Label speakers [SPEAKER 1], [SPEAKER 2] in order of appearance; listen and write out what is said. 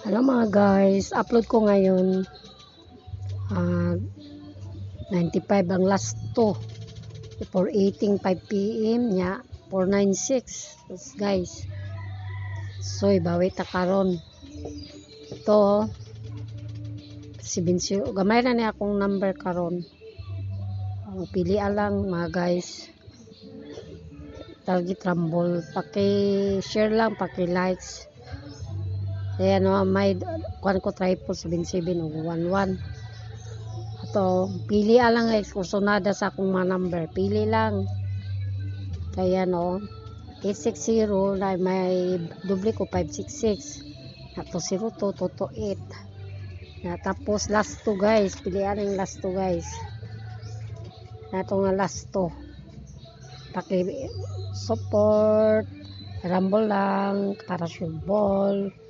[SPEAKER 1] Hello mga guys, upload ko ngayon 95 ang last to for 5 p.m. nya 496 guys. So ibawi ta karon. Ito si Binsi, gamay na ni akong number karon. Pili lang mga guys. Target Rumble, paki-share lang, paki-likes. Ayan o, may kuan ko tripod 77 o 11. Ato, pili lang guys, kursunada sa akong mga number. Pili lang. Kaya no, 860 na may doble ko 566. Ato 02 to 8. Na tapos last 2 guys, pilihan ang last 2 guys. Nato nga last 2. Paki support Rumble lang para sure ball.